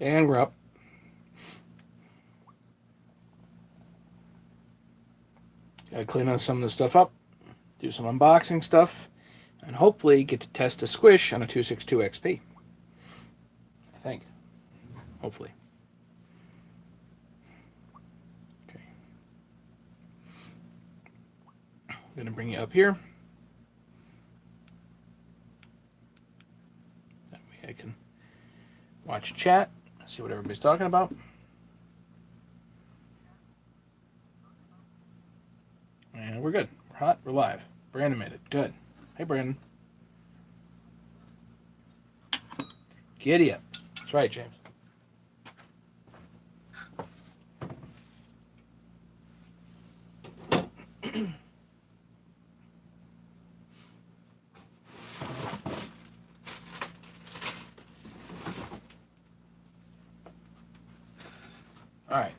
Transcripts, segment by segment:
And we're up. Gotta clean on some of the stuff up, do some unboxing stuff, and hopefully get to test a squish on a 262 XP. I think. Hopefully. Okay. I'm gonna bring you up here. That way I can watch chat, see what everybody's talking about. And we're good. We're hot. We're live. Brandon made it. Good. Hey, Brandon. Giddy up. That's right, James. All right.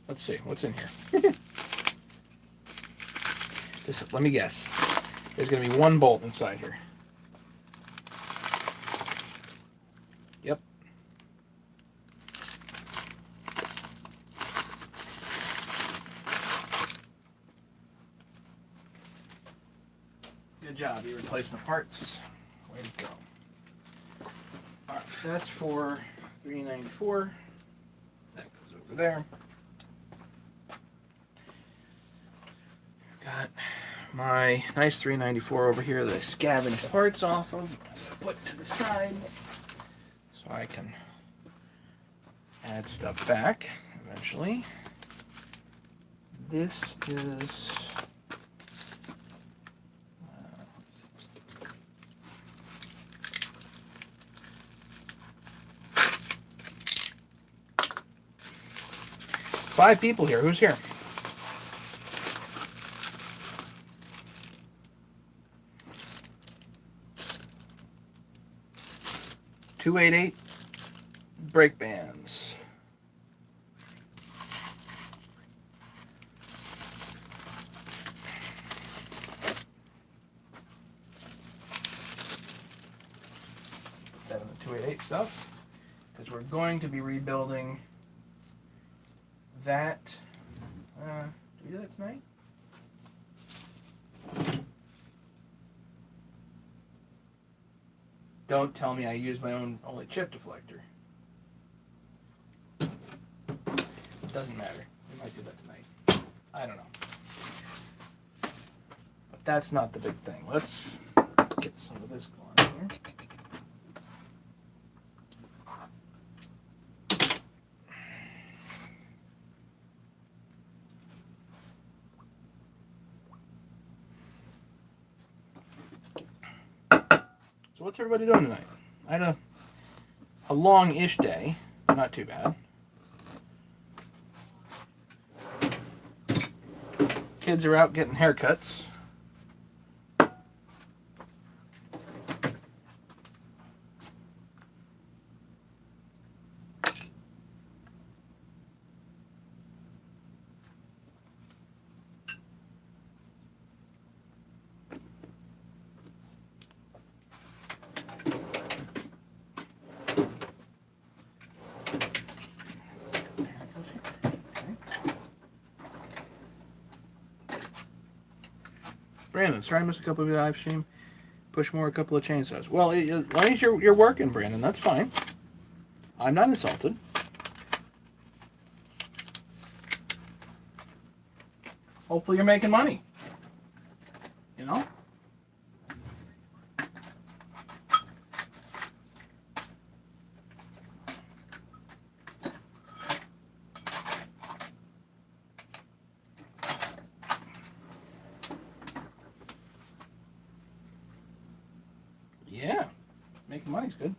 Let's see. What's in here? Let me guess. There's going to be one bolt inside here. Yep. Good job. Your replacement parts. Way to go. All right. That's for 394. That goes over there. Got my nice 394 over here that I scavenged parts off of. I'm going to put to the side so I can add stuff back eventually. This is five people here. Who's here? .288 brake bands. That in the 288 stuff, because we're going to be rebuilding that. Do we do that tonight? Don't tell me I use my own only chip deflector. It doesn't matter. We might do that tonight. I don't know. But that's not the big thing. Let's get some of this going here. So what's everybody doing tonight? I had a long-ish day. Not too bad. Kids are out getting haircuts. Brandon, sorry I missed a couple of your live stream. Push more a couple of chainsaws. Well, as long as you're working, Brandon, that's fine. I'm not insulted. Hopefully you're making money. You know? Yeah. Making money's good.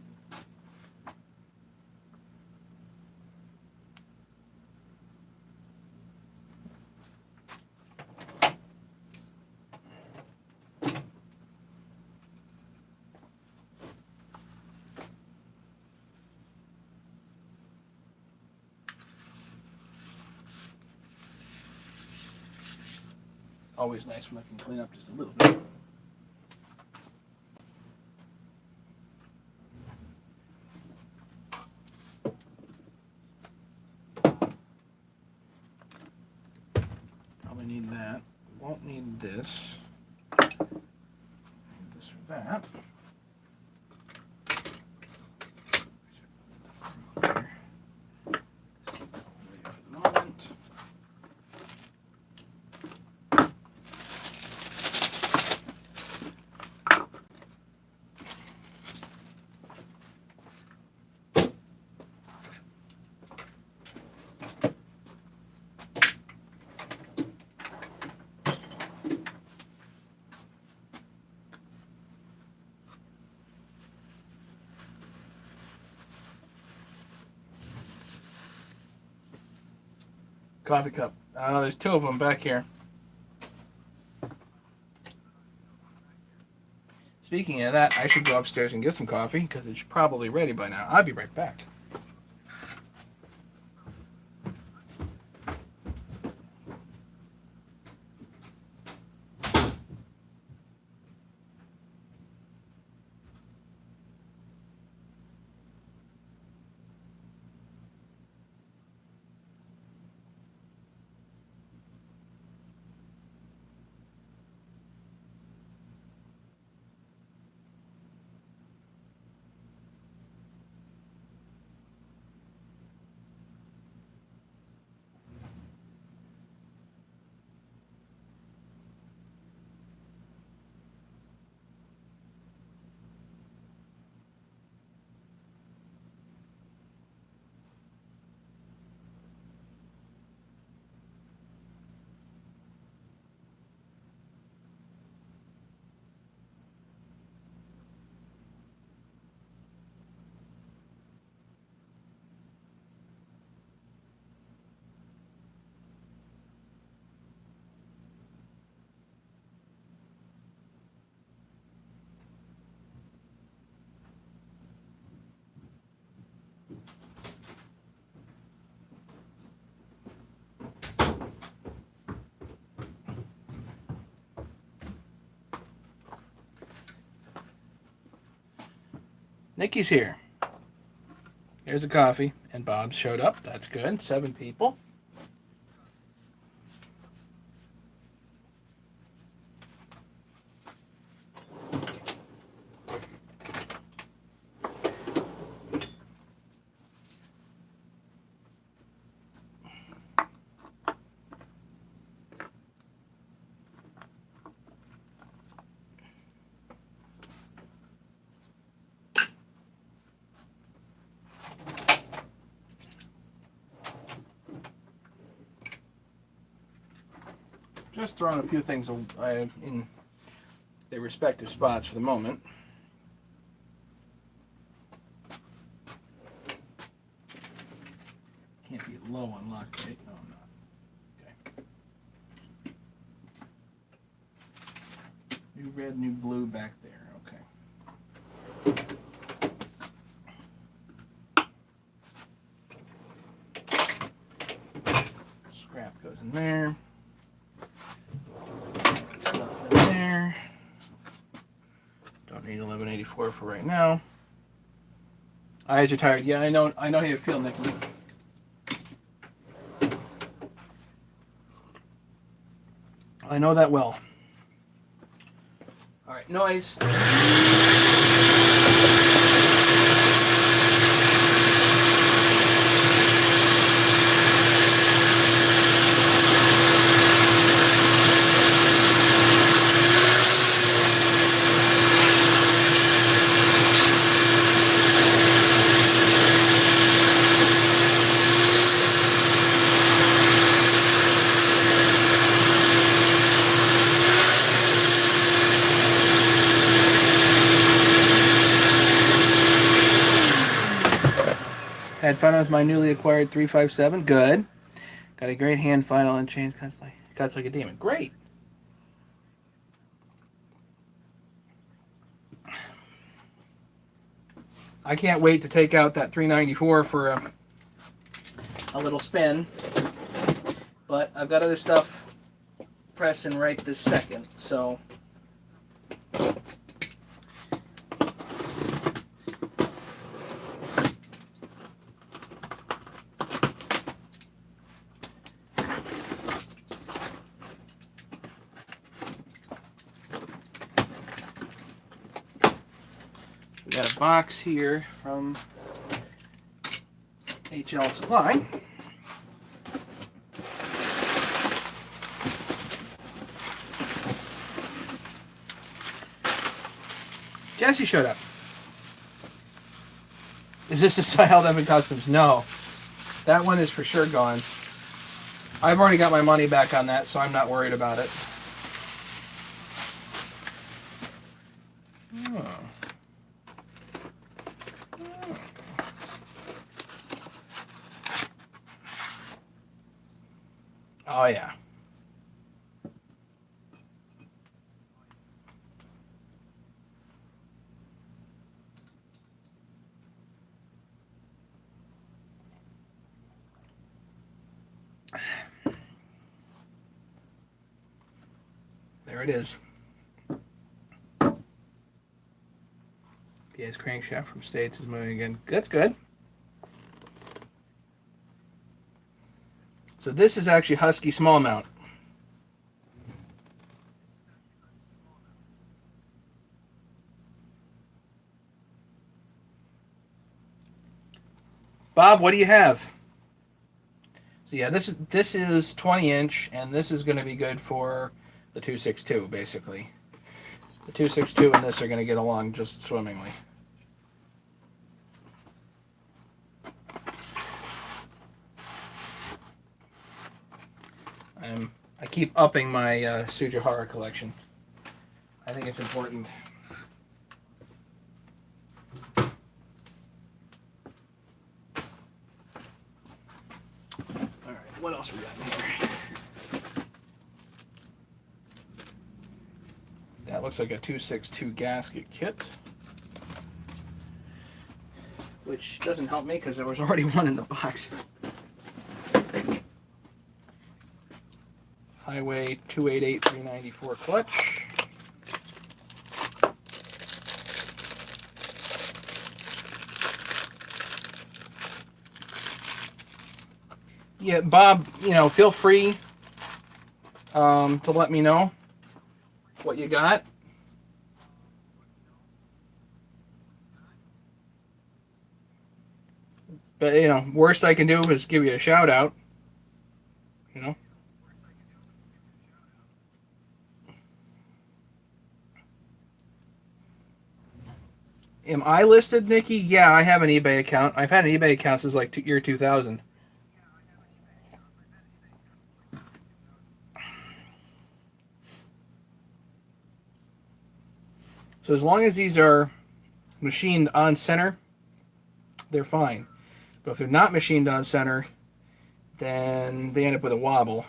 Always nice when I can clean up just a little bit. this. Need this for that. Coffee cup. I don't know, there's 2 of them back here. Speaking of that, I should go upstairs and get some coffee because it's probably ready by now. I'll be right back. Nikki's here. Here's the coffee, and Bob showed up. That's good. 7 people. Just throwing a few things in their respective spots for the moment. Can't be low on luck, right? No, I'm not. Okay. New red, new blue back there. Okay. Scrap goes in there. Don't need 1184 for right now. Eyes are tired. Yeah, I know how you feel, Nikki. I know that well. All right, noise. Had fun with my newly acquired 357. Good. Got a great hand final and chains cuts like a demon. Great. I can't wait to take out that 394 for a little spin. But I've got other stuff pressing right this second, so We got a box here from HL Supply. Jesse showed up. Is this a Styled Evan Customs? No. That one is for sure gone. I've already got my money back on that, so I'm not worried about it. Oh, yeah. There it is. PA's crankshaft from States is moving again. That's good. So this is actually Husky small mount. Bob, what do you have? So yeah, this is 20-inch, and this is going to be good for the 262, basically. The 262 and this are going to get along just swimmingly. I keep upping my Tsujihara collection. I think it's important. All right, what else we got in here? That looks like a 262 gasket kit, which doesn't help me because there was already one in the box. Highway 288 394 clutch. Yeah, Bob, feel free to let me know what you got. But, worst I can do is give you a shout out. Am I listed, Nikki? Yeah, I have an eBay account. I've had an eBay account since like year 2000. So as long as these are machined on center, they're fine. But if they're not machined on center, then they end up with a wobble.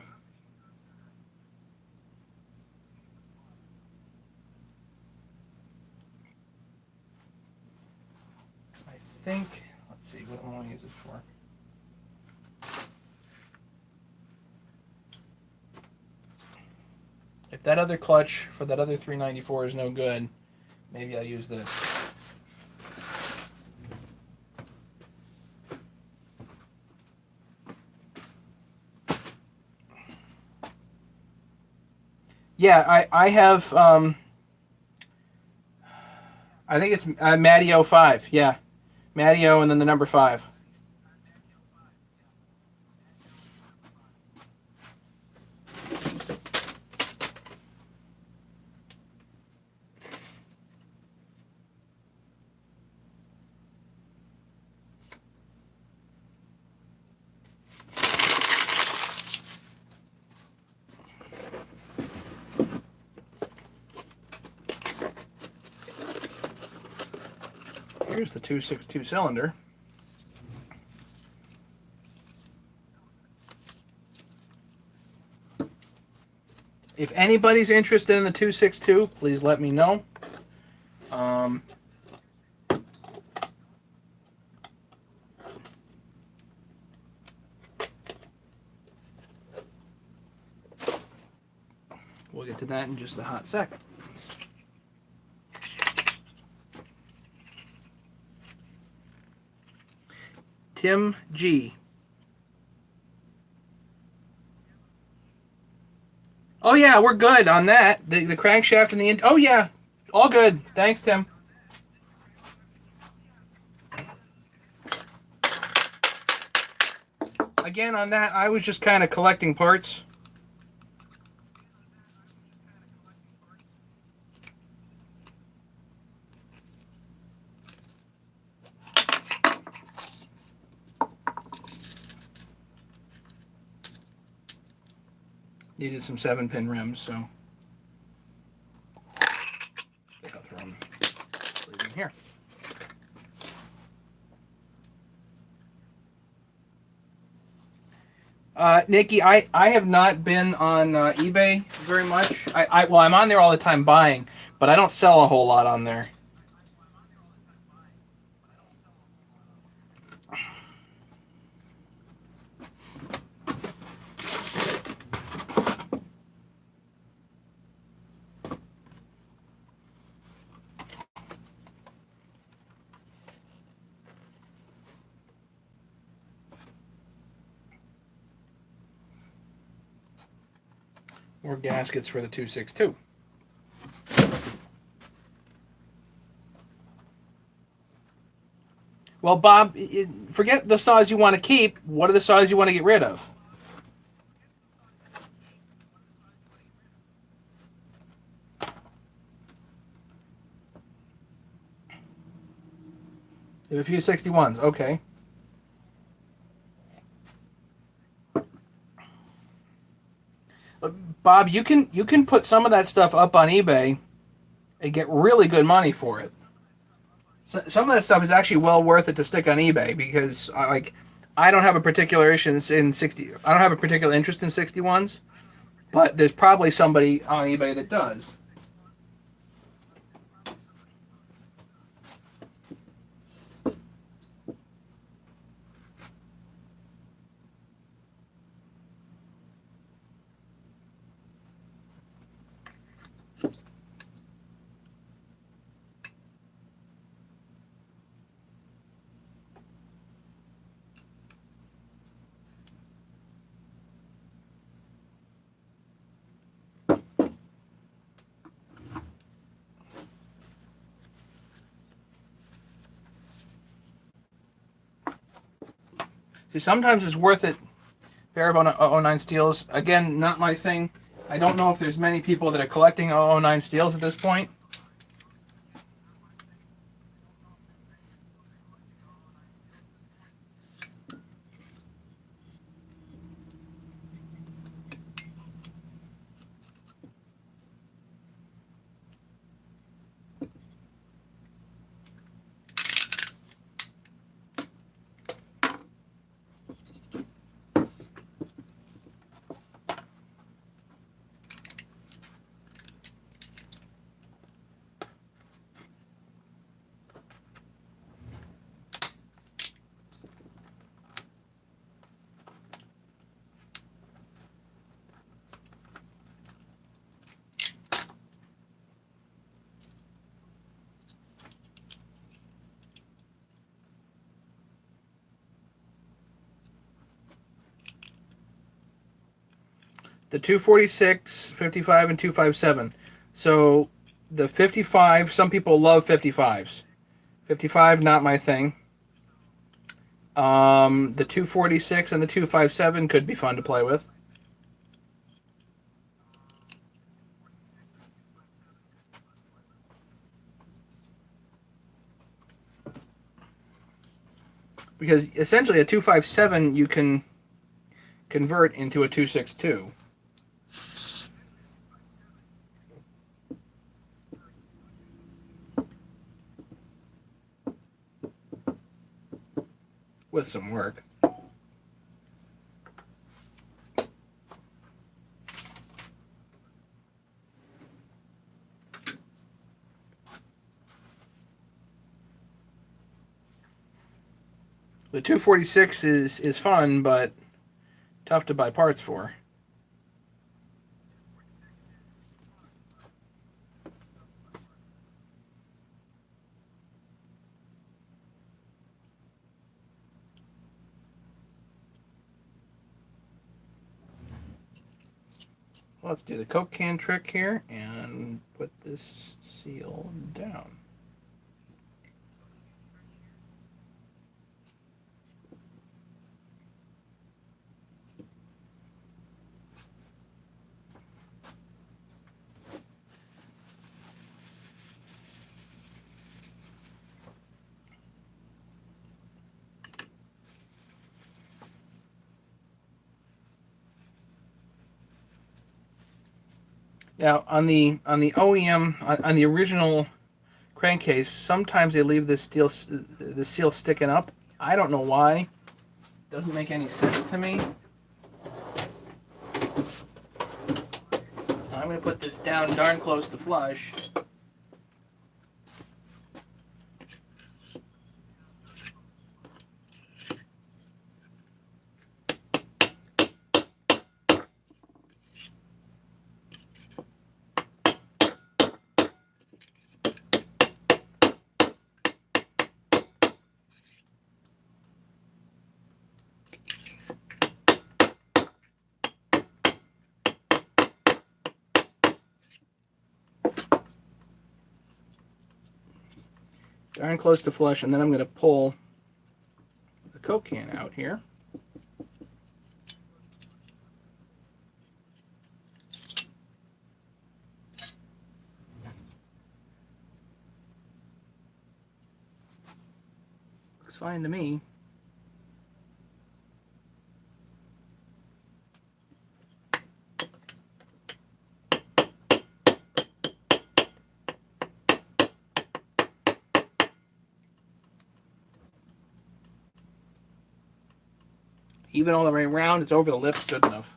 I think, let's see, what do I want to use it for? If that other clutch for that other 394 is no good, maybe I'll use this. Yeah, I have, I think it's Mattio 5. Yeah, Mattio and then the number 5. Here's the 262 cylinder. If anybody's interested in the 262, please let me know. We'll get to that in just a hot second. Tim G. Oh yeah, we're good on that. The crankshaft and the oh yeah, all good. Thanks, Tim. Again, on that, I was just kind of collecting parts. Needed some 7-pin rims, so I think I'll throw them right in here. Nikki, I have not been on eBay very much. Well, I'm on there all the time buying, but I don't sell a whole lot on there. More gaskets for the 262. Well, Bob, forget the saws you want to keep. What are the saws you want to get rid of? You have a few 61s. Okay. Bob, you can put some of that stuff up on eBay and get really good money for it. So, some of that stuff is actually well worth it to stick on eBay because I don't have a particular interest in 60. I don't have a particular interest in 61s, but there's probably somebody on eBay that does. See, sometimes it's worth it. Pair of 009 steels. Again, not my thing. I don't know if there's many people that are collecting 009 steels at this point. The 246, 55, and 257. So the 55, some people love 55s. 55, not my thing. The 246 and the 257 could be fun to play with. Because essentially a 257 you can convert into a 262. With some work. The 246 is fun, but tough to buy parts for. Let's do the Coke can trick here and put this seal down. Now on the OEM on the original crankcase, sometimes they leave the seal sticking up. I don't know why. Doesn't make any sense to me. So I'm going to put this down darn close to flush. Darn close to flush, and then I'm going to pull the Coke can out here. Looks fine to me. Even all the way around, it's over the lips, good enough.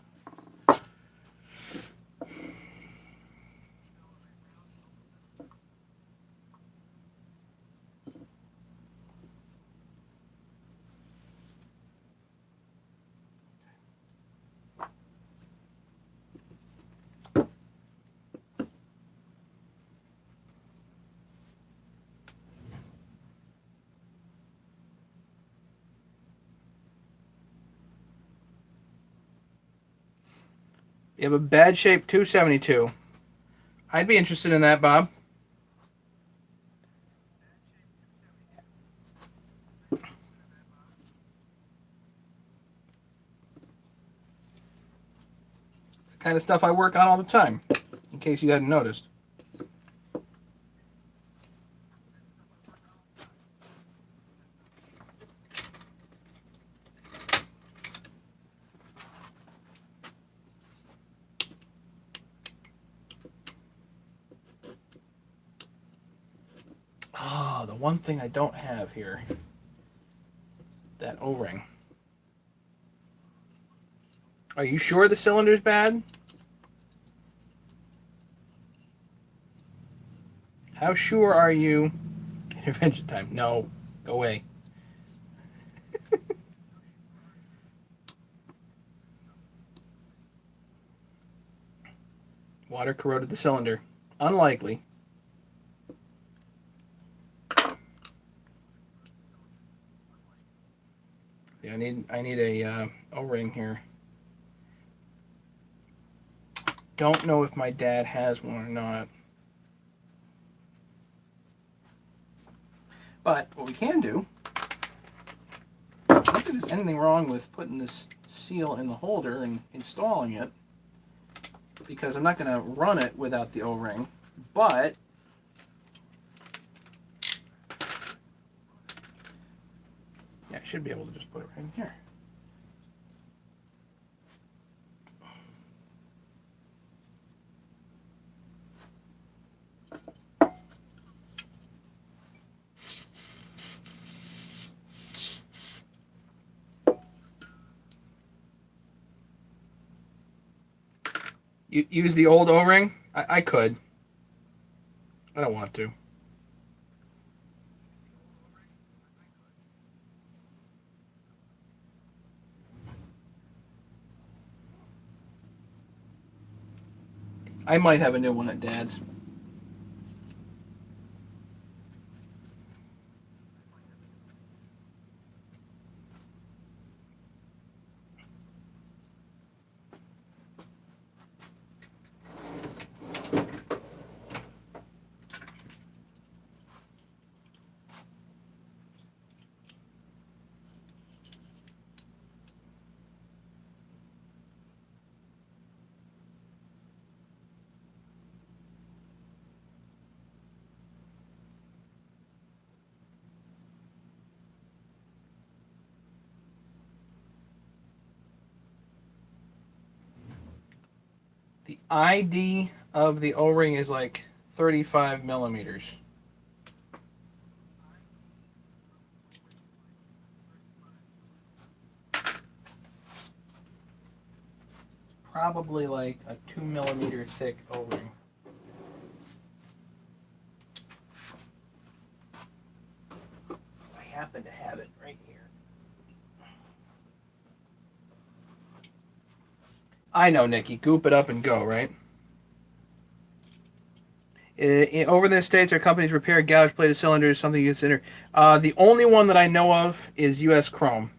You have a bad shape 272. I'd be interested in that, Bob. It's the kind of stuff I work on all the time, in case you hadn't noticed. Oh, the one thing I don't have here. That O-ring. Are you sure the cylinder's bad? How sure are you? Intervention time. No. Go away. Water corroded the cylinder. Unlikely. See, I need a O-ring here. Don't know if my dad has one or not. But what we can do, I don't think there's anything wrong with putting this seal in the holder and installing it, because I'm not going to run it without the O-ring, but yeah, I should be able to just put it right in here. Use the old O-ring? I could. I don't want to. I might have a new one at Dad's. The ID of the O-ring is like 35 millimeters. Probably like a 2 millimeter thick O-ring. I happen to have it right here. I know, Nikki. Goop it up and go, right? Over the States, our companies repair gouge plated cylinders, something you consider. The only one that I know of is US Chrome.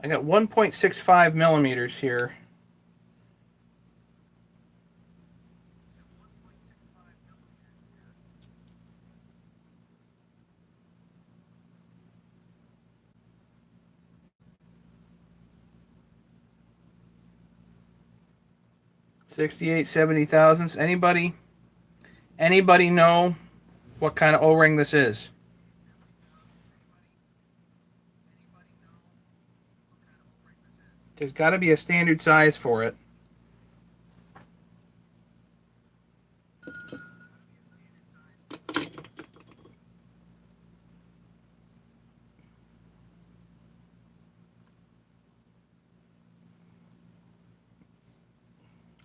I got 1.65 millimeters here. $68,000, $70,000. Anybody know what kind of O-ring this is? There's got to be a standard size for it.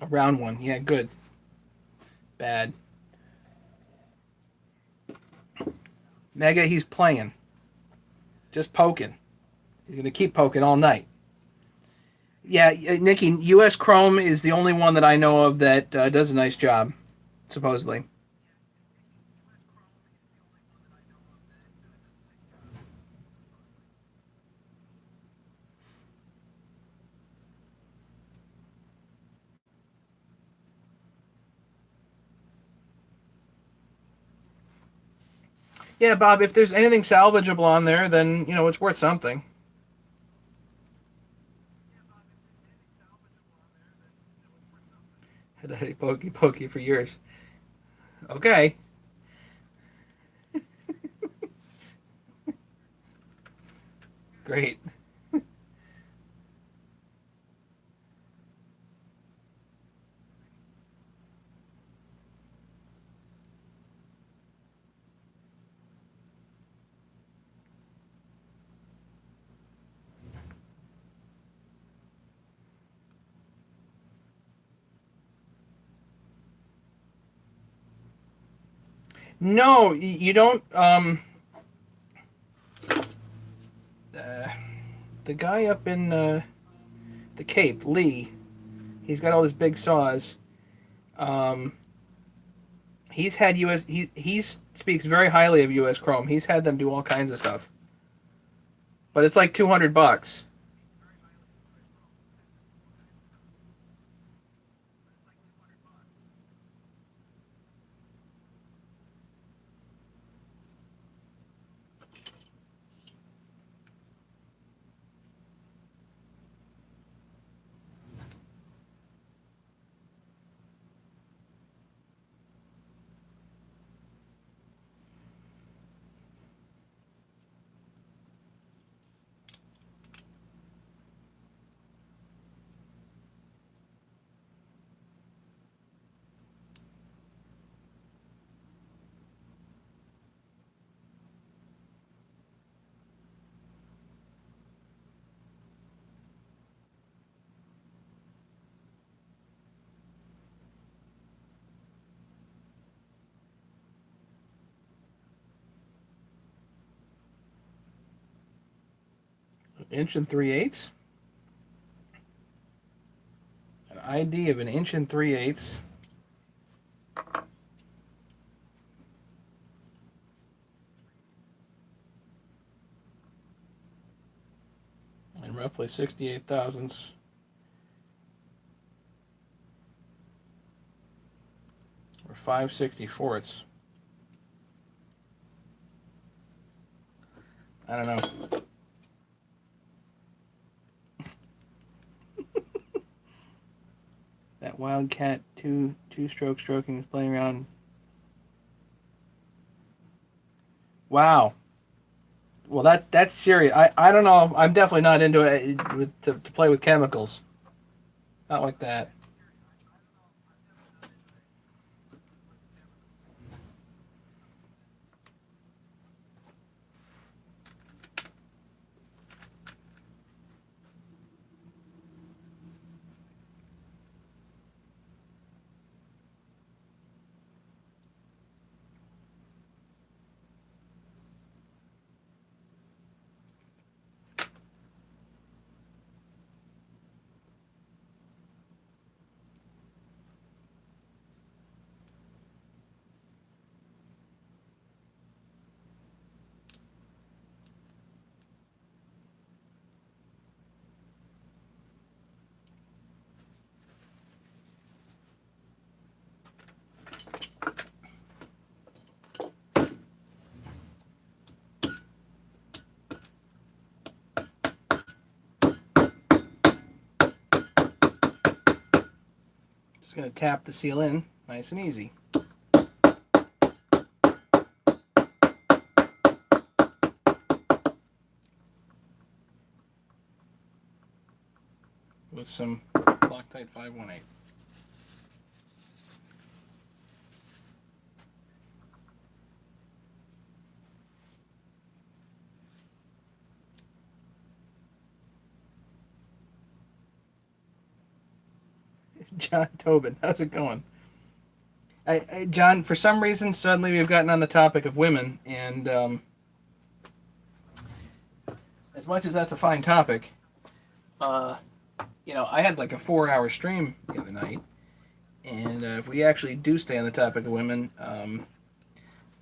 A round one. Yeah, good. Bad. Mega, he's playing. Just poking. He's going to keep poking all night. Yeah, Nikki, US Chrome is the only one that I know of that does a nice job, supposedly. Yeah, Bob, if there's anything salvageable on there, then, it's worth something. Had a pokey pokey for years. Okay. Great. No, you don't. The guy up in the Cape, Lee, he's got all his big saws. Um, he's had US. He speaks very highly of US Chrome. He's had them do all kinds of stuff, but it's like $200. An inch and 3/8. An ID of an inch and 3/8. And roughly 68 thousandths. Or 5/64. I don't know. That Wildcat two-stroke stroking is playing around. Wow. Well, that's serious. I don't know. I'm definitely not into it to play with chemicals. Not like that. Just going to tap the seal in, nice and easy. With some Loctite 518. John Tobin, how's it going? John, for some reason, suddenly we've gotten on the topic of women, and as much as that's a fine topic, I had like a 4-hour stream the other night, and if we actually do stay on the topic of women,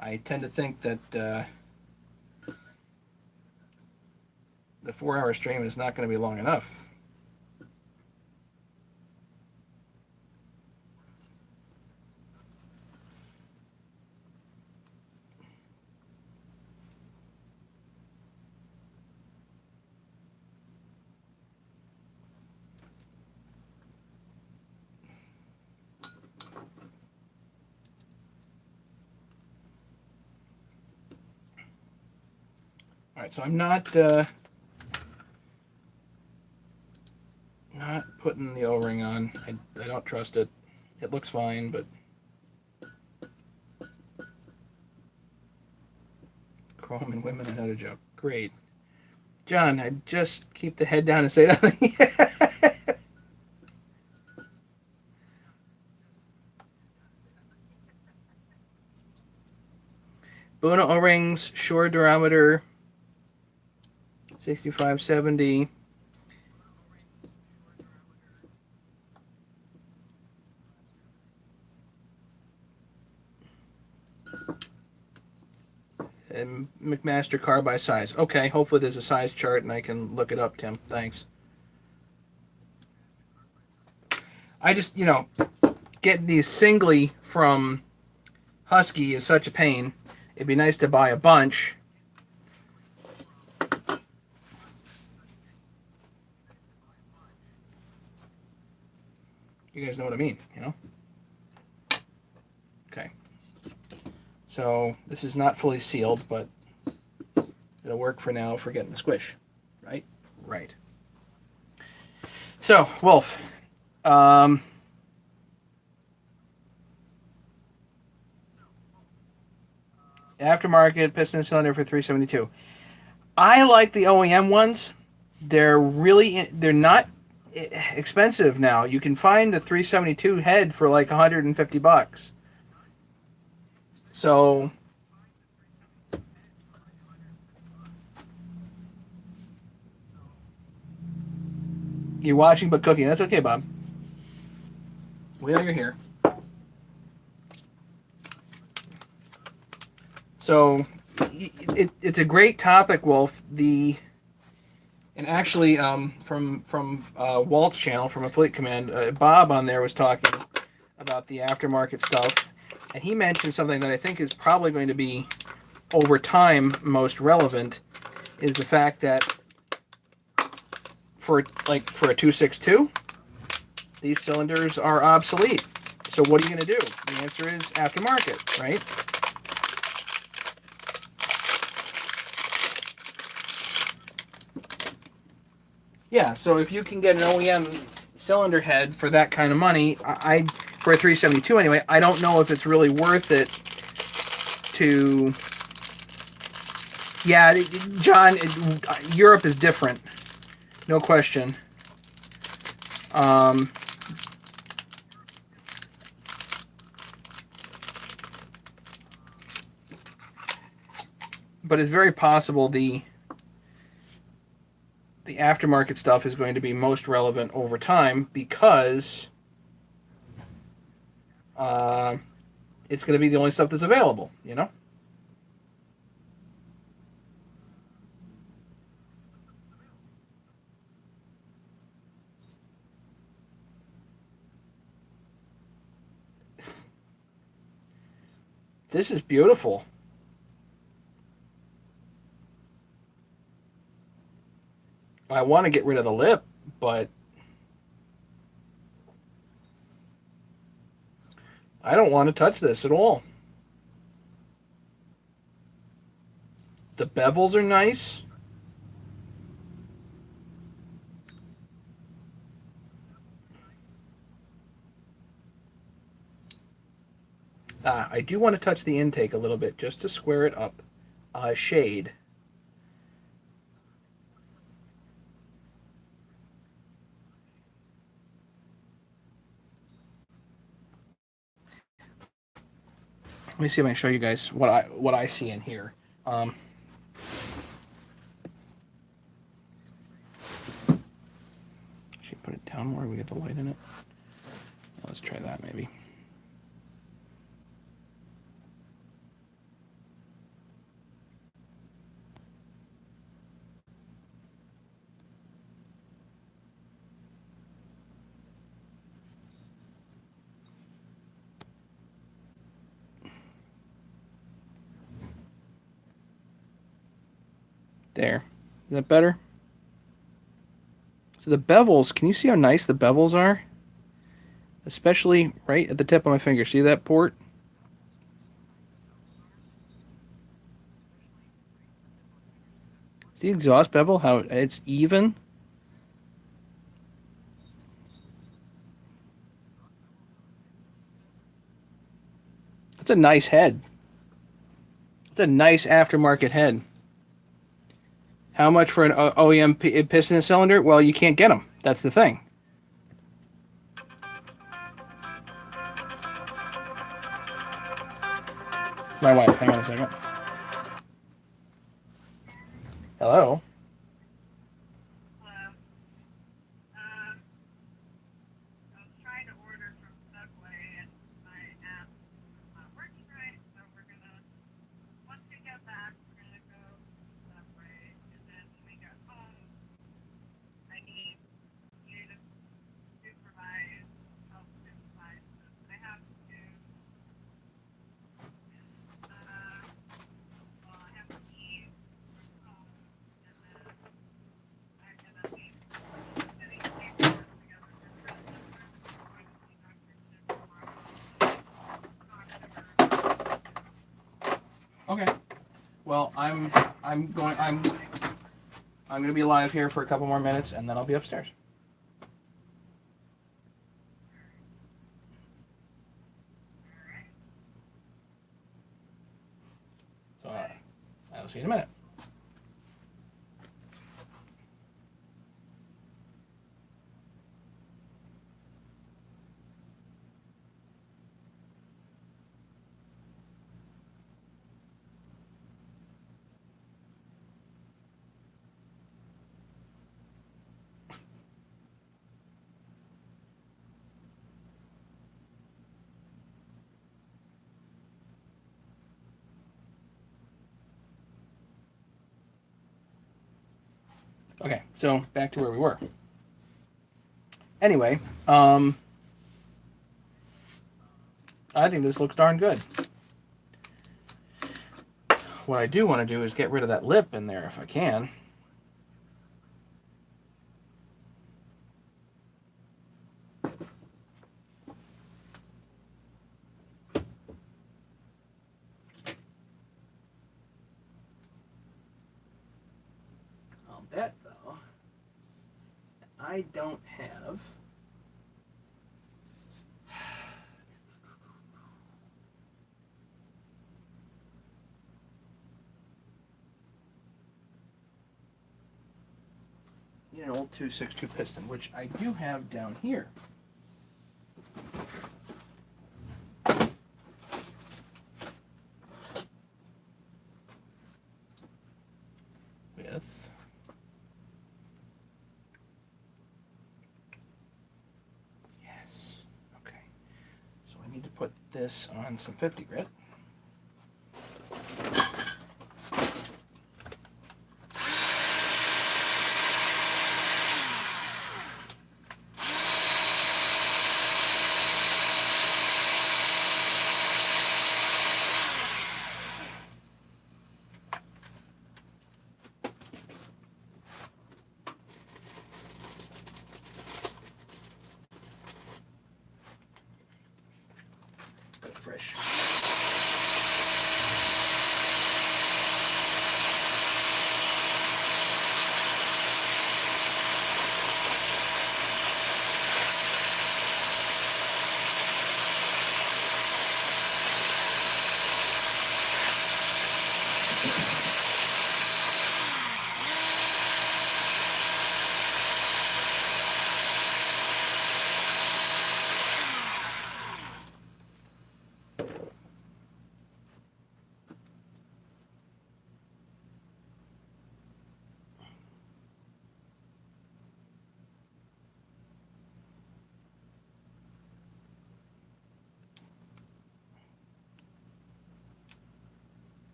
I tend to think that the 4-hour stream is not going to be long enough. All right, so I'm not putting the O-ring on. I don't trust it. It looks fine, but chrome and women, another joke. Great, John. I just keep the head down and say nothing. Buna O-rings, Shore durometer, 6570. And McMaster car by size. Okay, hopefully there's a size chart and I can look it up, Tim. Thanks. I just, getting these singly from Husky is such a pain. It'd be nice to buy a bunch. You guys know what I mean, Okay. So this is not fully sealed, but it'll work for now for getting the squish. Right? Right. So, Wolf. Aftermarket piston cylinder for 372. I like the OEM ones. They're not expensive now. You can find the 372 head for like $150. So you're watching but cooking. That's okay, Bob. We know you're here. So it's a great topic, Wolf. And actually, from Walt's channel, from Affiliate Command, Bob on there was talking about the aftermarket stuff. And he mentioned something that I think is probably going to be, over time, most relevant, is the fact that for a 262, these cylinders are obsolete. So what are you going to do? The answer is aftermarket, right? Yeah, so if you can get an OEM cylinder head for that kind of money, for a 372 anyway, I don't know if it's really worth it to... Yeah, John, Europe is different. No question. But it's very possible the aftermarket stuff is going to be most relevant over time because it's going to be the only stuff that's available, you know? This is beautiful. I want to get rid of the lip, but I don't want to touch this at all. The bevels are nice. I do want to touch the intake a little bit just to square it up a shade. Let me see if I can show you guys what I see in here. Should put it down more. We get the light in it. Let's try that maybe. There. Is that better? So the bevels, can you see how nice the bevels are? Especially right at the tip of my finger. See that port? See the exhaust bevel, how it's even? That's a nice head. It's a nice aftermarket head. How much for an OEM piston cylinder? Well, you can't get them. That's the thing. My wife, hang on a second. Hello? Okay. Well, I'm going to be live here for a couple more minutes, and then I'll be upstairs. So I'll see you in a minute. Okay, so back to where we were. Anyway, I think this looks darn good. What I do want to do is get rid of that lip in there if I can. I'll bet, though, I don't have an old 262 piston, which I do have down here. With yes, okay. So I need to put this on some 50 grit. Fresh.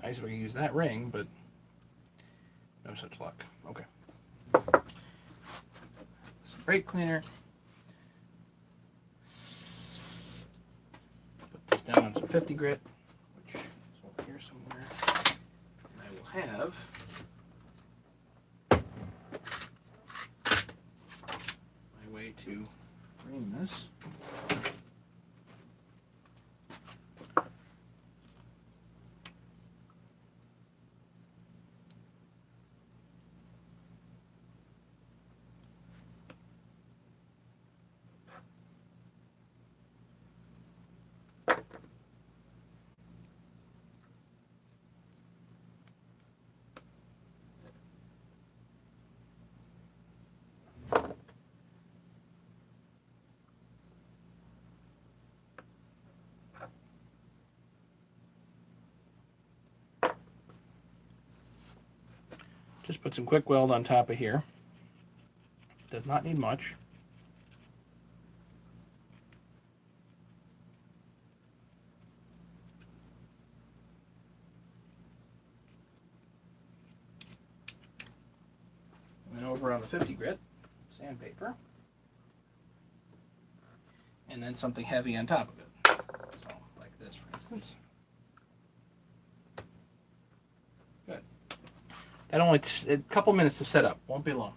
Nice if we can use that ring, but no such luck. Okay. Some brake cleaner. Put this down on some 50 grit, which is over here somewhere. And I will have my way to frame this. Just put some quick weld on top of here. Does not need much. And then over on the 50 grit, sandpaper. And then something heavy on top of it. So, like this, for instance. Good. That only a couple minutes to set up. Won't be long.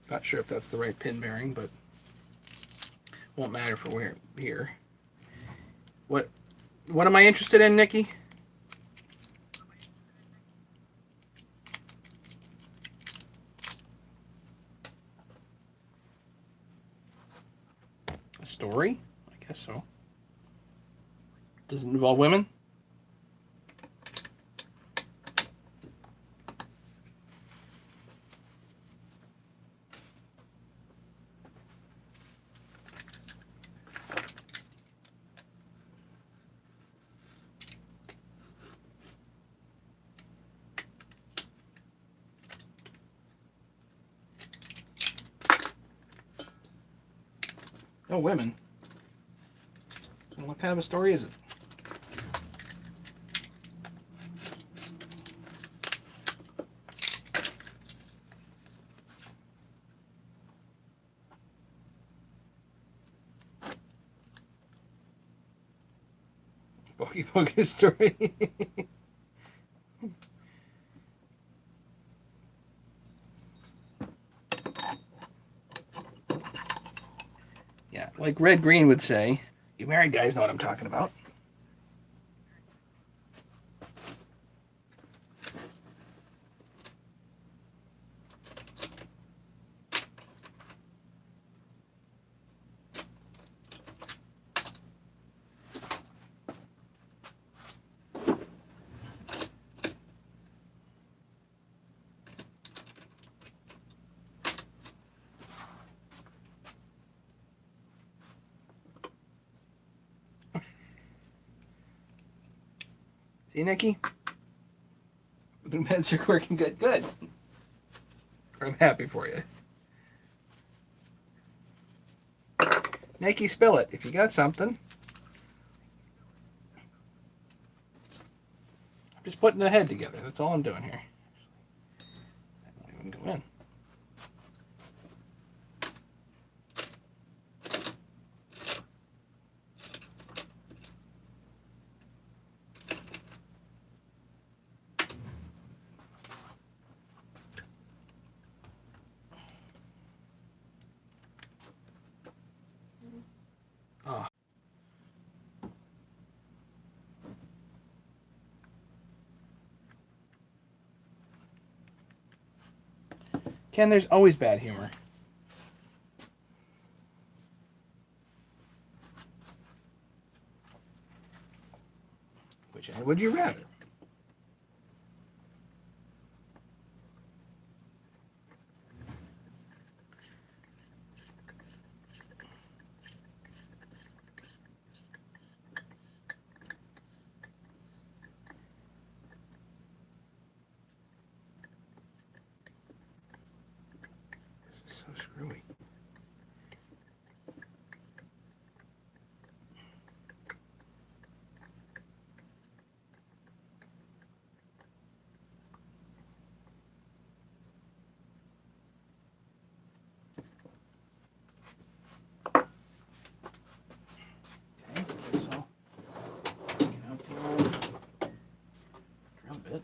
Not sure if that's the right pin bearing, but won't matter for where here. What am I interested in, Nikki? A story? I guess so. Does it involve women? No women. What kind of a story is it? Boogie Boogie story. Yeah, like Red Green would say, you married guys know what I'm talking about. See, Nikki? The meds are working good. Good. I'm happy for you. Nikki, spill it if you got something. I'm just putting the head together. That's all I'm doing here. That won't even go in. Oh. Ken, there's always bad humor. Which end would you rather? This is so screwy. Okay, so get out the old drill bit.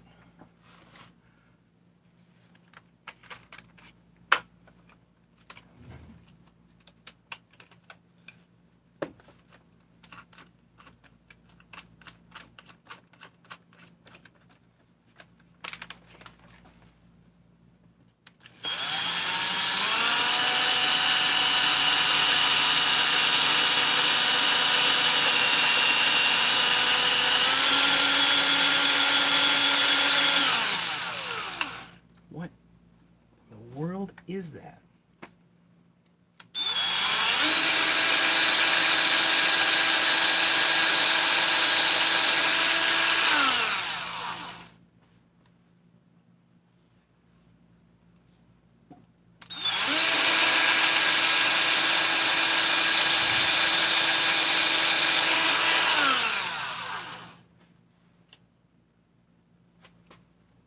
What in the world is that?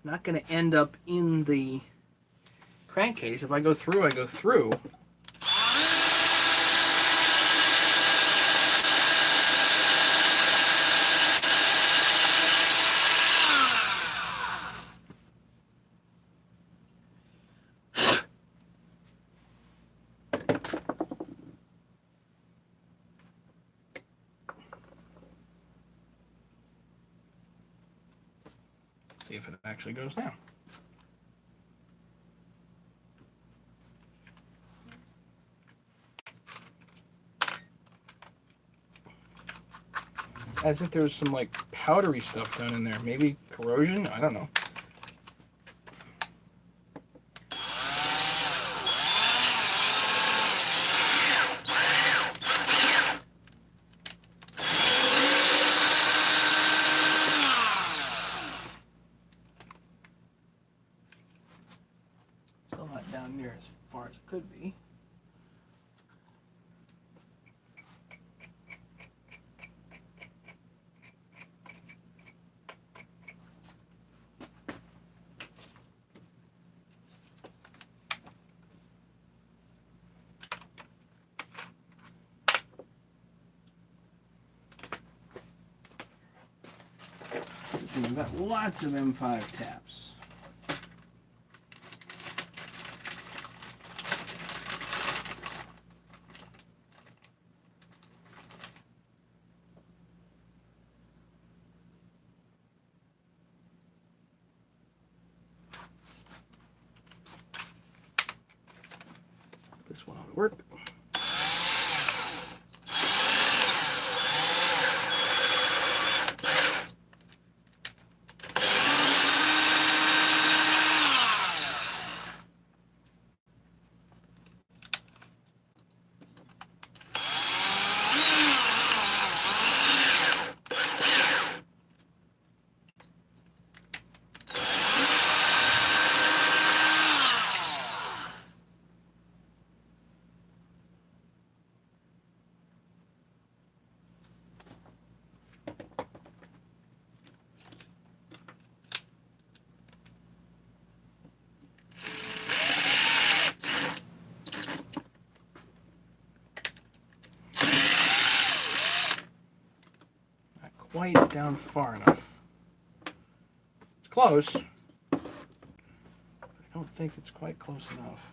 Not going to end up in the crankcase. If I go through, I go through. if it actually goes down. As if there was some like powdery stuff done in there. Maybe corrosion? I don't know. Still not down near as far as it could be. We've got lots of M5 taps. This one ought to work. Quite down far enough. It's close, but I don't think it's quite close enough.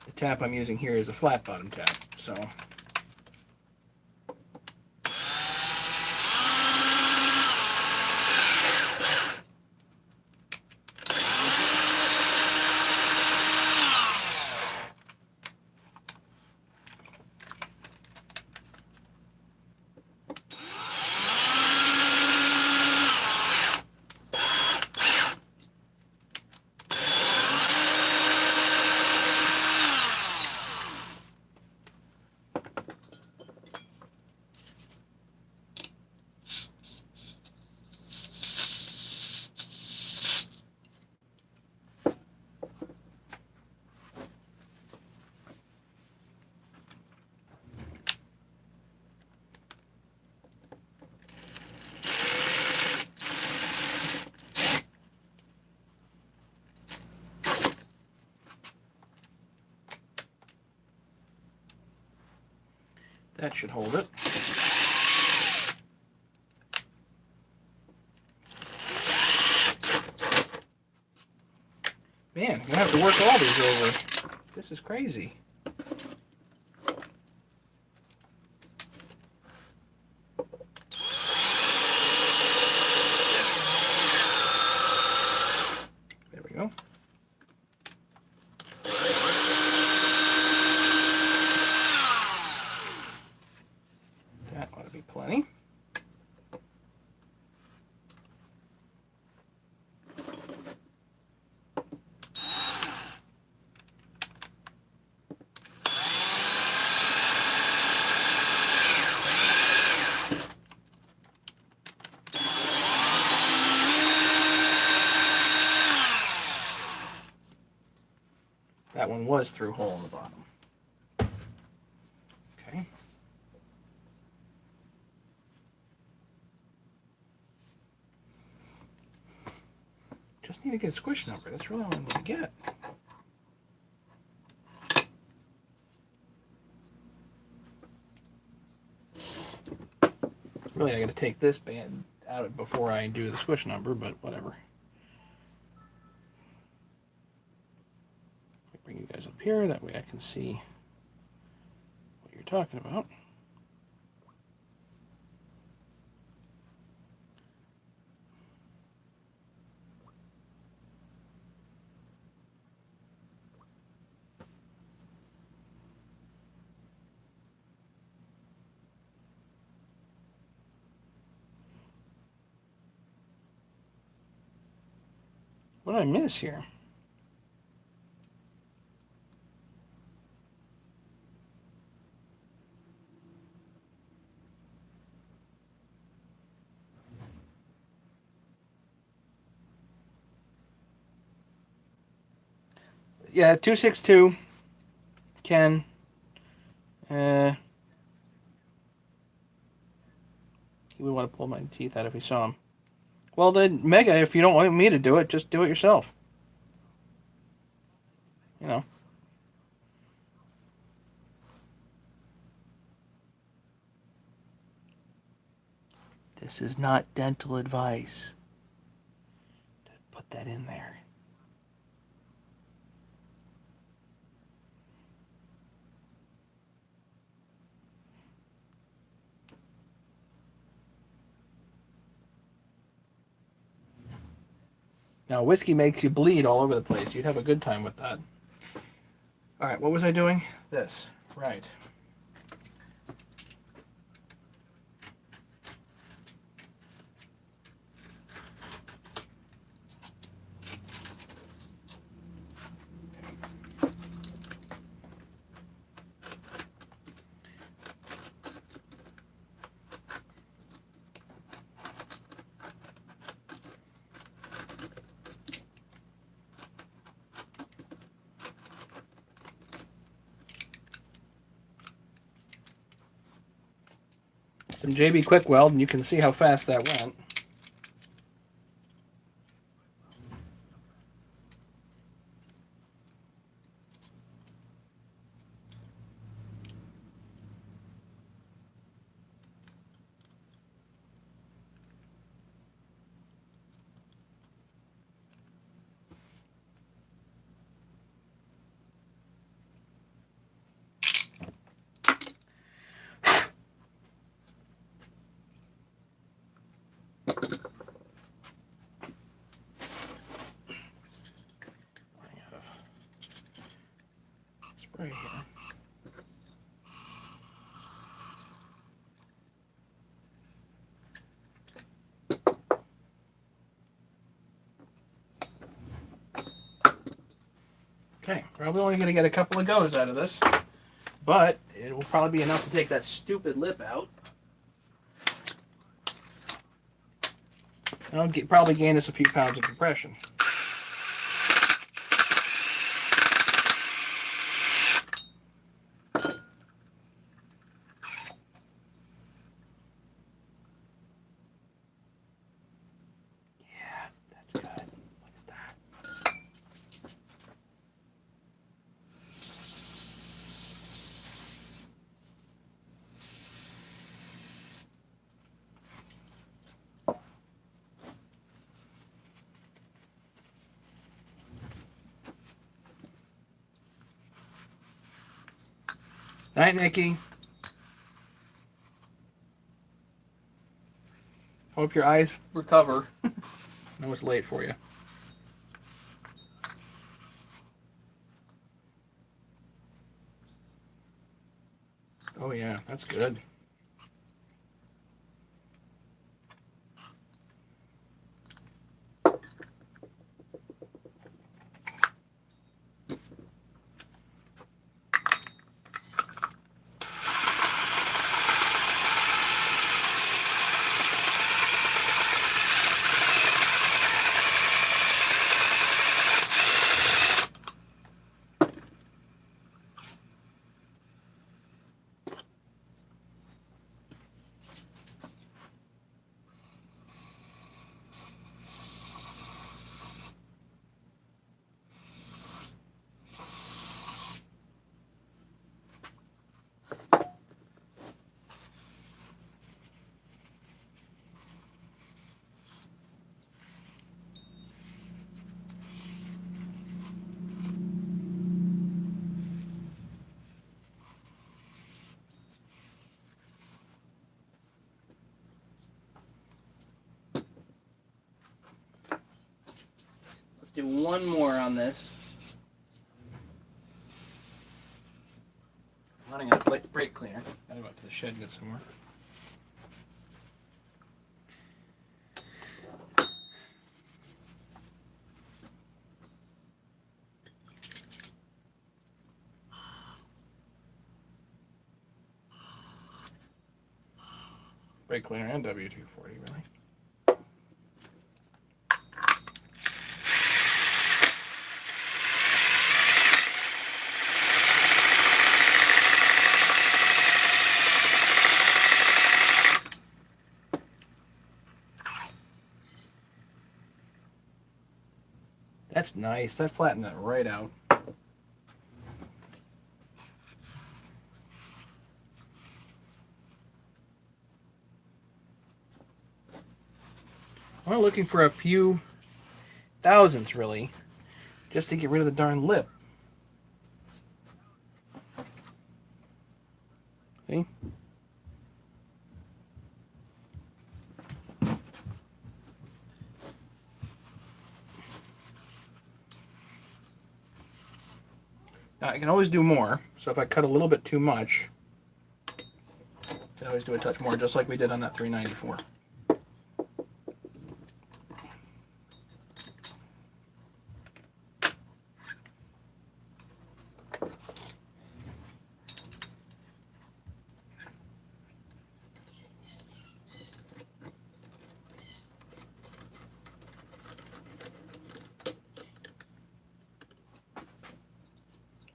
The tap I'm using here is a flat bottom tap, so that should hold it. Man, I'm gonna have to work all these over. This is crazy. There we go. That ought to be plenty. That one was through hole in the bottom. Okay. Just need to get a squish number. That's really all I need to get. Really, I got to take this band out before I do the squish number, but whatever. here. That way I can see what you're talking about. What did I miss here? Yeah, 262. Ken. He would want to pull my teeth out if he saw him. Well, then, Mega, if you don't want me to do it, just do it yourself. You know. This is not dental advice. Put that in there. Now, whiskey makes you bleed all over the place. You'd have a good time with that. All right, what was I doing? This. Right. Some JB Quick Weld, and you can see how fast that went. Spray here. Okay, probably only going to get a couple of goes out of this, but it will probably be enough to take that stupid lip out. And I'll probably gain us a few pounds of compression. Yeah, that's good. Look at that. Night, Nikki. Hope your eyes recover. I know it's late for you. Oh yeah, that's good. do one more on this. I'm running out of brake cleaner. Gotta go out to the shed and get some more. Brake cleaner and W240, really. That's nice. That flattened that right out. I'm only looking for a few thousandths, really, just to get rid of the darn lip. See? Now, I can always do more, so if I cut a little bit too much, I can always do a touch more, just like we did on that 394.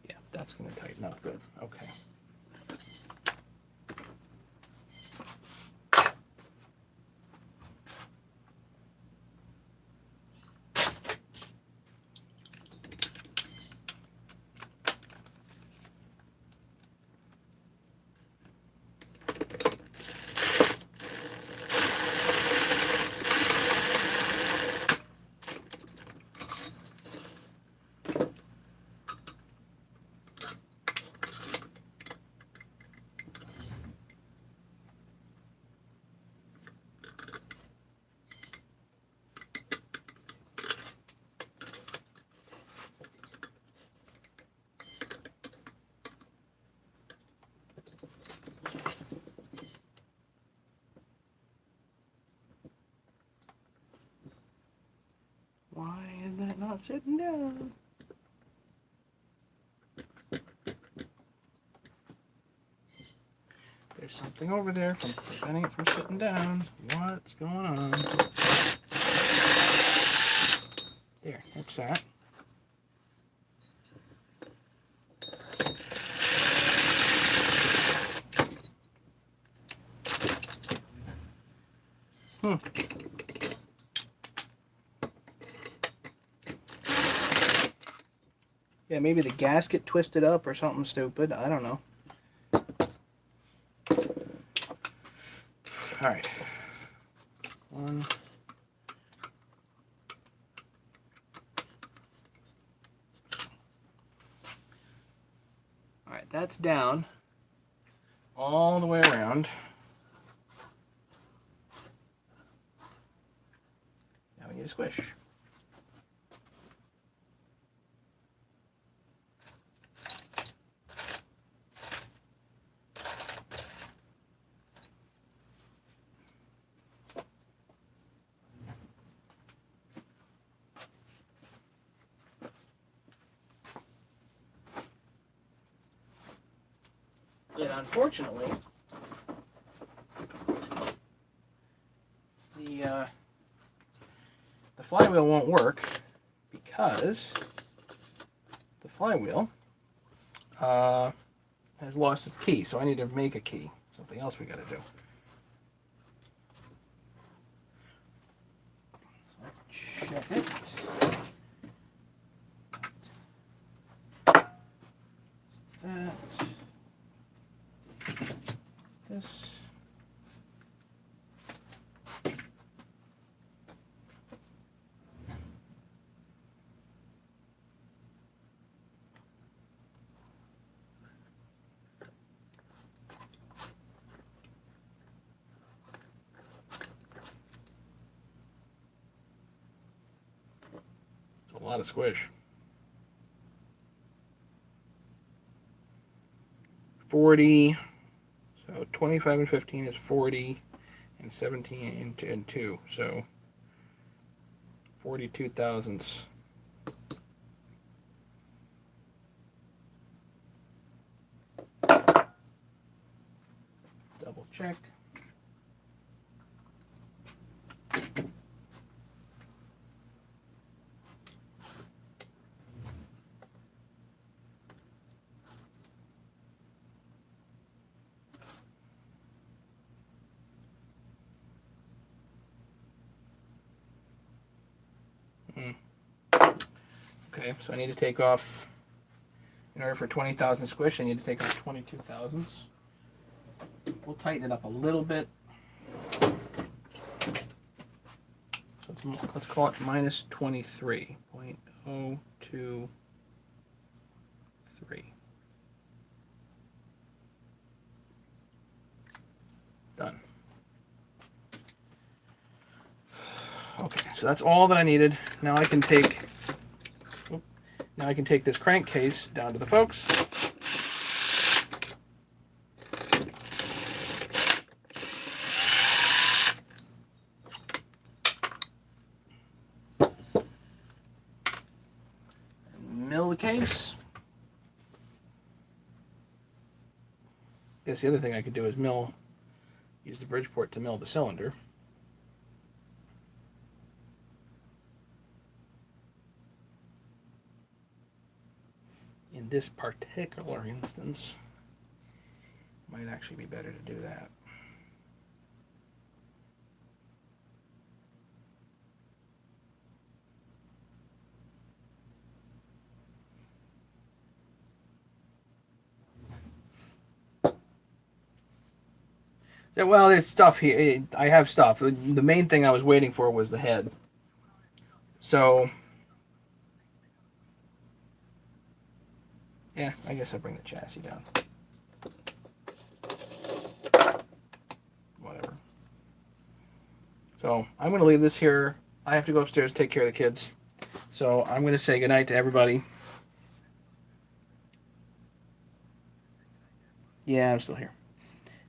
Yeah, that's going to tighten up good. Okay. Why is that not sitting down? There's something over there from preventing it from sitting down. What's going on? There, that's that. Yeah, maybe the gasket twisted up or something stupid. I don't know. All right. One. All right, that's down all the way around. Now we need a squish. Yet unfortunately, the flywheel won't work because the flywheel has lost its key. So I need to make a key. Something else we got to do. So check it. That. This. A lot of squish. 40. So 25 and 15 is 40, and 17 and 2. So 42 thousandths. Double check. Okay, so I need to take off, in order for 20,000 squish, I need to take off 22 thousandths. We'll tighten it up a little bit. So let's call it minus 23.023. Done. Okay, so that's all that I needed. Now I can take this crankcase down to the folks. And mill the case. I guess the other thing I could do is use the Bridgeport to mill the cylinder. In this particular instance, might actually be better to do that. Well, there's stuff here. I have stuff. The main thing I was waiting for was the head. So, yeah, I guess I'll bring the chassis down. Whatever. So, I'm going to leave this here. I have to go upstairs and take care of the kids. So, I'm going to say goodnight to everybody. Yeah, I'm still here.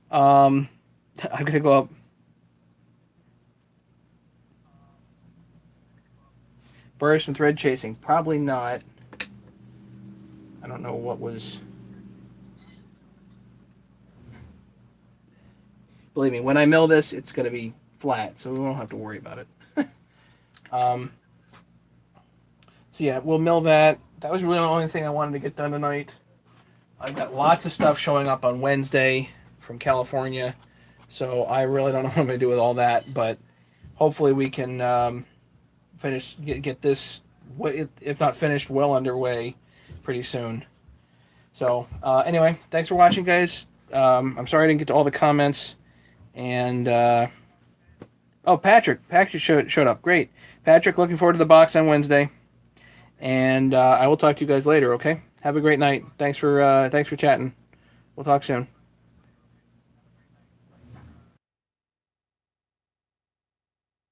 I'm going to go up. Burst and thread chasing. Probably not. I don't know what was. Believe me, when I mill this, it's going to be flat, so we won't have to worry about it. So yeah, we'll mill that. That was really the only thing I wanted to get done tonight. I've got lots of stuff showing up on Wednesday from California, so I really don't know what I'm going to do with all that, but hopefully we can get this, if not finished, well underway pretty soon. So anyway, thanks for watching, guys. I'm sorry I didn't get to all the comments. And oh, Patrick showed up. Great, Patrick. Looking forward to the box on Wednesday. And I will talk to you guys later. Okay. Have a great night. Thanks for chatting. We'll talk soon.